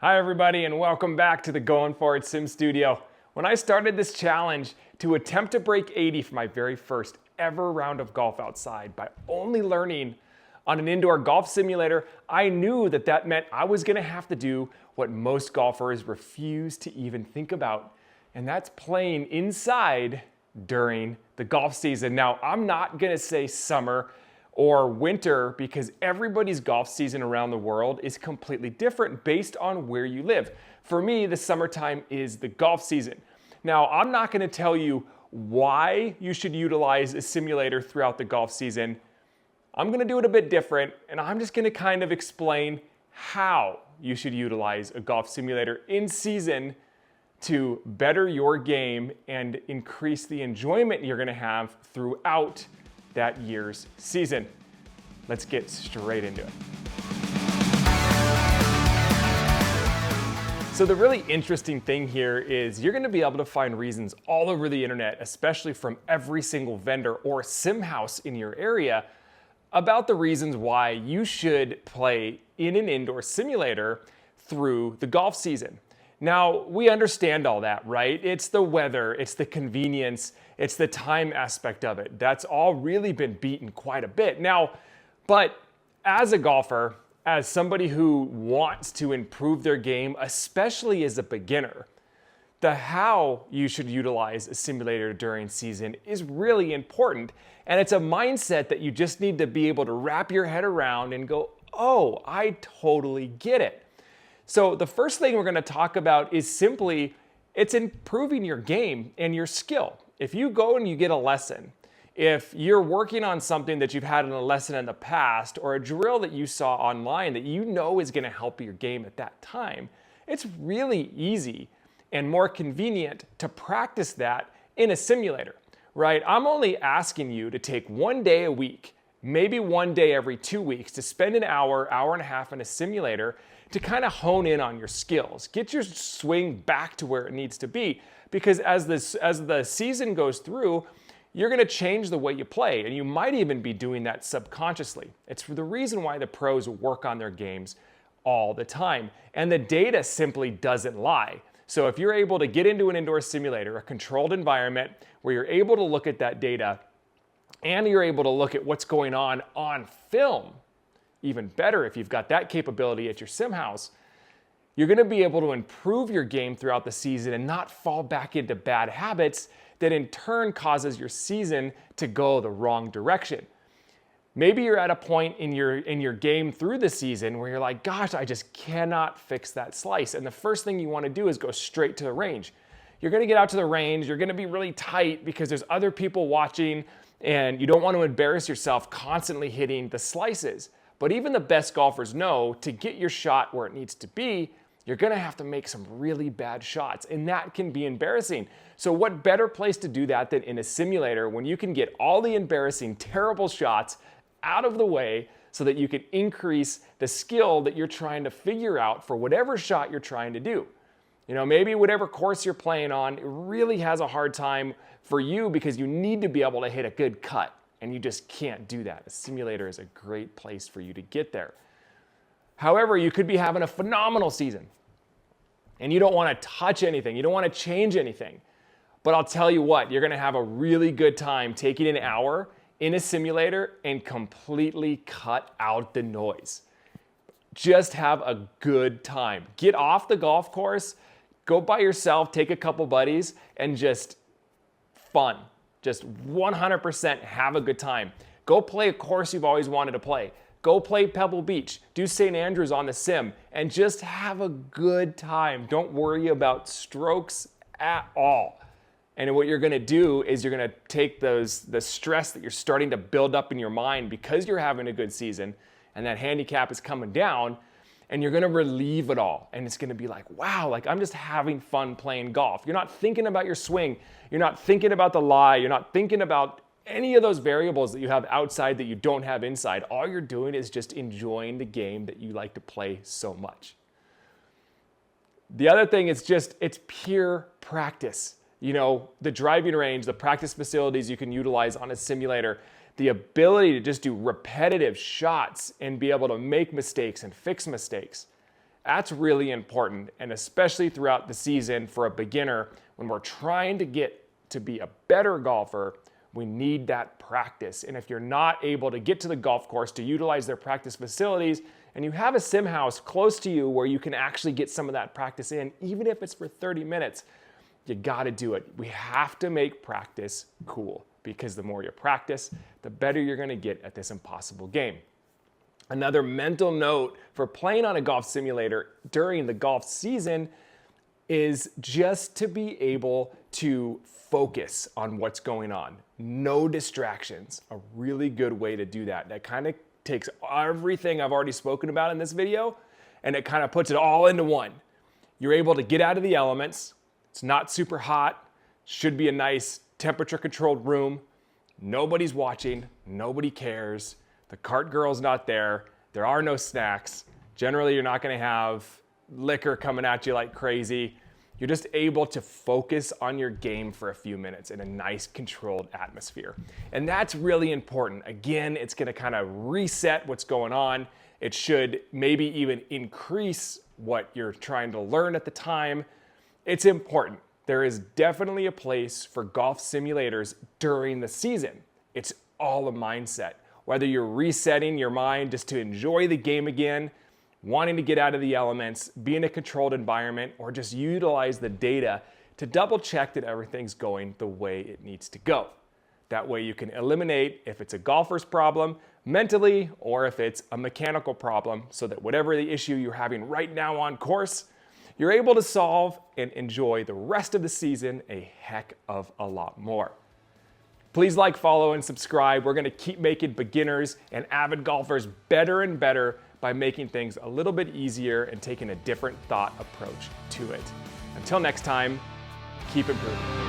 Hi everybody and welcome back to the Going For It Sim Studio. When I started this challenge to attempt to break 80 for my very first ever round of golf outside by only learning on an indoor golf simulator, I knew that that meant I was gonna have to do what most golfers refuse to even think about, and that's playing inside during the golf season. Now, I'm not gonna say summer or winter because everybody's golf season around the world is completely different based on where you live. For me, the summertime is the golf season. Now, I'm not going to tell you why you should utilize a simulator throughout the golf season. I'm going to do it a bit different, and I'm just going to kind of explain how you should utilize a golf simulator in season to better your game and increase the enjoyment you're going to have throughout that year's season. Let's get straight into it. So the really interesting thing here is you're going to be able to find reasons all over the internet, especially from every single vendor or sim house in your area, about the reasons why you should play in an indoor simulator through the golf season. Now, we understand all that, right? It's the weather, it's the convenience, it's the time aspect of it. That's all really been beaten quite a bit. Now, but as a golfer, as somebody who wants to improve their game, especially as a beginner, the how you should utilize a simulator during season is really important. And it's a mindset that you just need to be able to wrap your head around and go, oh, I totally get it. So the first thing we're going to talk about is simply, it's improving your game and your skill. If you go and you get a lesson, if you're working on something that you've had in a lesson in the past or a drill that you saw online that you know is going to help your game at that time, it's really easy and more convenient to practice that in a simulator, right? I'm only asking you to take one day a week, maybe one day every 2 weeks, to spend an hour, hour and a half in a simulator to kind of hone in on your skills. Get your swing back to where it needs to be, because as the season goes through, you're going to change the way you play, and you might even be doing that subconsciously. It's the reason why the pros work on their games all the time, and the data simply doesn't lie. So if you're able to get into an indoor simulator, a controlled environment where you're able to look at that data and you're able to look at what's going on film, even better if you've got that capability at your sim house, you're going to be able to improve your game throughout the season and not fall back into bad habits that in turn causes your season to go the wrong direction. Maybe you're at a point in your game through the season where you're like, gosh, I just cannot fix that slice. And the first thing you want to do is go straight to the range. You're going to get out to the range, you're going to be really tight because there's other people watching and you don't want to embarrass yourself constantly hitting the slices. But even the best golfers know to get your shot where it needs to be, you're going to have to make some really bad shots, and that can be embarrassing. So what better place to do that than in a simulator when you can get all the embarrassing, terrible shots out of the way so that you can increase the skill that you're trying to figure out for whatever shot you're trying to do. You know, maybe whatever course you're playing on, it really has a hard time for you because you need to be able to hit a good cut. And you just can't do that. A simulator is a great place for you to get there. However, you could be having a phenomenal season and you don't want to touch anything. You don't want to change anything. But I'll tell you what, you're going to have a really good time taking an hour in a simulator and completely cut out the noise. Just have a good time. Get off the golf course, go by yourself, take a couple buddies, and just fun. Just 100% have a good time. Go play a course you've always wanted to play. Go play Pebble Beach. Do St. Andrews on the sim and just have a good time. Don't worry about strokes at all. And what you're going to do is you're going to take the stress that you're starting to build up in your mind because you're having a good season and that handicap is coming down, and you're going to relieve it all. And it's going to be like, wow, like I'm just having fun playing golf. You're not thinking about your swing. You're not thinking about the lie. You're not thinking about any of those variables that you have outside that you don't have inside. All you're doing is just enjoying the game that you like to play so much. The other thing is it's pure practice. You know, the driving range, the practice facilities you can utilize on a simulator, the ability to just do repetitive shots and be able to make mistakes and fix mistakes. That's really important, and especially throughout the season for a beginner, when we're trying to get to be a better golfer, we need that practice. And if you're not able to get to the golf course to utilize their practice facilities, and you have a sim house close to you where you can actually get some of that practice in, even if it's for 30 minutes, you gotta do it. We have to make practice cool, because the more you practice, the better you're gonna get at this impossible game. Another mental note for playing on a golf simulator during the golf season is just to be able to focus on what's going on. No distractions, a really good way to do that. That kind of takes everything I've already spoken about in this video, and it kind of puts it all into one. You're able to get out of the elements. It's not super hot, should be a nice temperature controlled room. Nobody's watching, nobody cares. The cart girl's not there. There are no snacks. Generally, you're not gonna have liquor coming at you like crazy. You're just able to focus on your game for a few minutes in a nice controlled atmosphere. And that's really important. Again, it's gonna kind of reset what's going on. It should maybe even increase what you're trying to learn at the time. It's important. There is definitely a place for golf simulators during the season. It's all a mindset. Whether you're resetting your mind just to enjoy the game again, wanting to get out of the elements, be in a controlled environment, or just utilize the data to double check that everything's going the way it needs to go. That way you can eliminate if it's a golfer's problem mentally or if it's a mechanical problem, so that whatever the issue you're having right now on course, you're able to solve and enjoy the rest of the season a heck of a lot more. Please like, follow, and subscribe. We're gonna keep making beginners and avid golfers better and better by making things a little bit easier and taking a different thought approach to it. Until next time, keep improving.